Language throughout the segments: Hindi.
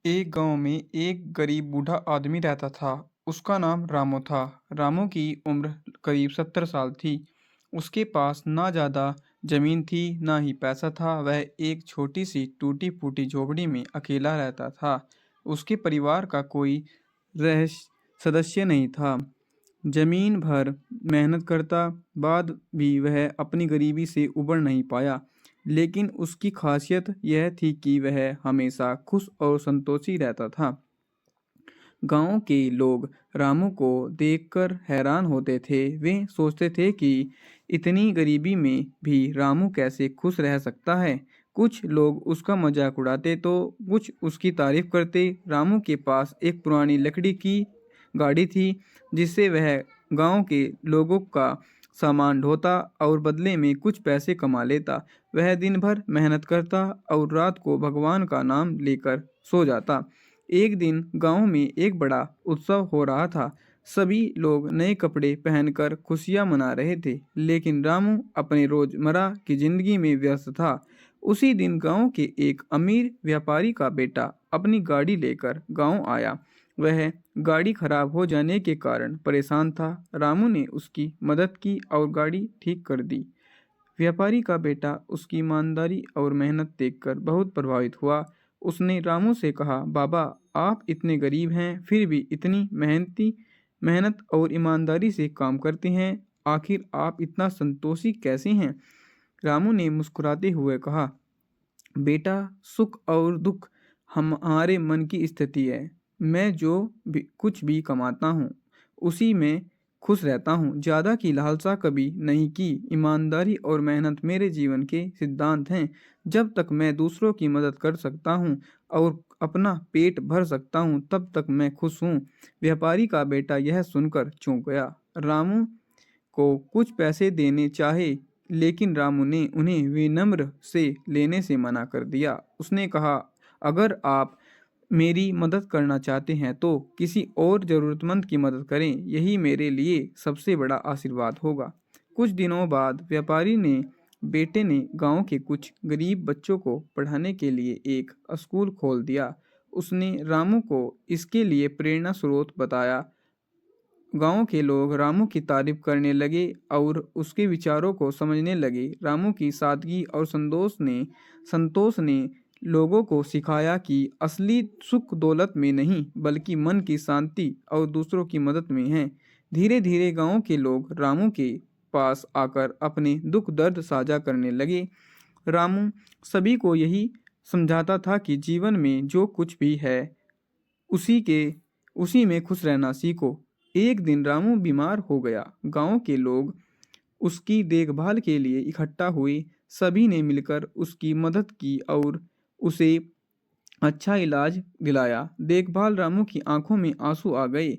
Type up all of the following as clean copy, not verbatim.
एक गांव में एक गरीब बूढ़ा आदमी रहता था। उसका नाम रामू था। रामू की उम्र करीब 70 साल थी। उसके पास ना ज़्यादा जमीन थी ना ही पैसा था। वह एक छोटी सी टूटी फूटी झोपड़ी में अकेला रहता था। उसके परिवार का कोई रहस्य सदस्य नहीं था। जमीन भर मेहनत करता बाद भी वह अपनी गरीबी से उबर नहीं पाया। लेकिन उसकी खासियत यह थी कि वह हमेशा खुश और संतोषी रहता था। गांव के लोग रामू को देखकर हैरान होते थे। वे सोचते थे कि इतनी गरीबी में भी रामू कैसे खुश रह सकता है। कुछ लोग उसका मजाक उड़ाते तो कुछ उसकी तारीफ करते। रामू के पास एक पुरानी लकड़ी की गाड़ी थी जिससे वह गांव के लोगों का सामान ढोता और बदले में कुछ पैसे कमा लेता। वह दिन भर मेहनत करता और रात को भगवान का नाम लेकर सो जाता। एक दिन गांव में एक बड़ा उत्सव हो रहा था। सभी लोग नए कपड़े पहनकर खुशियां मना रहे थे, लेकिन रामू अपने रोजमर्रा की जिंदगी में व्यस्त था। उसी दिन गांव के एक अमीर व्यापारी का बेटा अपनी गाड़ी लेकर गांव आया। वह गाड़ी खराब हो जाने के कारण परेशान था। रामू ने उसकी मदद की और गाड़ी ठीक कर दी। व्यापारी का बेटा उसकी ईमानदारी और मेहनत देखकर बहुत प्रभावित हुआ। उसने रामू से कहा, बाबा, आप इतने गरीब हैं फिर भी इतनी मेहनत और ईमानदारी से काम करते हैं। आखिर आप इतना संतोषी कैसे हैं? रामू ने मुस्कुराते हुए कहा, बेटा, सुख और दुख हमारे मन की स्थिति है। मैं जो भी कुछ भी कमाता हूँ उसी में खुश रहता हूँ। ज़्यादा की लालसा कभी नहीं की। ईमानदारी और मेहनत मेरे जीवन के सिद्धांत हैं। जब तक मैं दूसरों की मदद कर सकता हूँ और अपना पेट भर सकता हूँ तब तक मैं खुश हूँ। व्यापारी का बेटा यह सुनकर चौंक गया। रामू को कुछ पैसे देने चाहे, लेकिन रामू ने उन्हें विनम्र से लेने से मना कर दिया। उसने कहा, अगर आप मेरी मदद करना चाहते हैं तो किसी और ज़रूरतमंद की मदद करें। यही मेरे लिए सबसे बड़ा आशीर्वाद होगा। कुछ दिनों बाद व्यापारी ने बेटे ने गांव के कुछ गरीब बच्चों को पढ़ाने के लिए एक स्कूल खोल दिया। उसने रामू को इसके लिए प्रेरणा स्रोत बताया। गांव के लोग रामू की तारीफ करने लगे और उसके विचारों को समझने लगे। रामू की सादगी और संतोष ने लोगों को सिखाया कि असली सुख दौलत में नहीं बल्कि मन की शांति और दूसरों की मदद में है। धीरे धीरे गांव के लोग रामू के पास आकर अपने दुख दर्द साझा करने लगे। रामू सभी को यही समझाता था कि जीवन में जो कुछ भी है उसी के उसी में खुश रहना सीखो। एक दिन रामू बीमार हो गया। गांव के लोग उसकी देखभाल के लिए इकट्ठा हुए। सभी ने मिलकर उसकी मदद की और उसे अच्छा इलाज दिलाया। देखभाल रामू की आंखों में आंसू आ गए।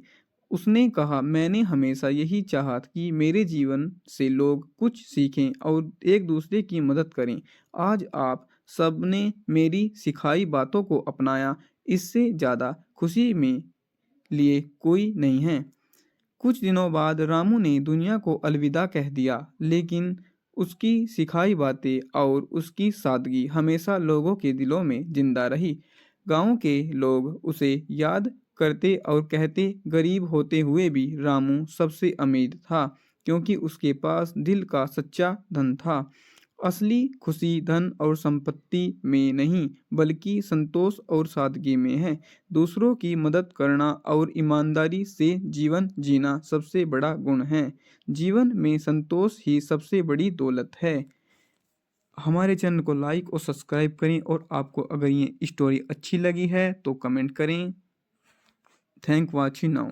उसने कहा, मैंने हमेशा यही चाहा कि मेरे जीवन से लोग कुछ सीखें और एक दूसरे की मदद करें। आज आप सबने मेरी सिखाई बातों को अपनाया। इससे ज़्यादा खुशी में लिए कोई नहीं है। कुछ दिनों बाद रामू ने दुनिया को अलविदा कह दिया, लेकिन उसकी सिखाई बातें और उसकी सादगी हमेशा लोगों के दिलों में जिंदा रही। गांव के लोग उसे याद करते और कहते, गरीब होते हुए भी रामू सबसे अमीर था, क्योंकि उसके पास दिल का सच्चा धन था। असली खुशी धन और संपत्ति में नहीं बल्कि संतोष और सादगी में है। दूसरों की मदद करना और ईमानदारी से जीवन जीना सबसे बड़ा गुण है। जीवन में संतोष ही सबसे बड़ी दौलत है। हमारे चैनल को लाइक और सब्सक्राइब करें और आपको अगर ये स्टोरी अच्छी लगी है तो कमेंट करें। Thank watching now.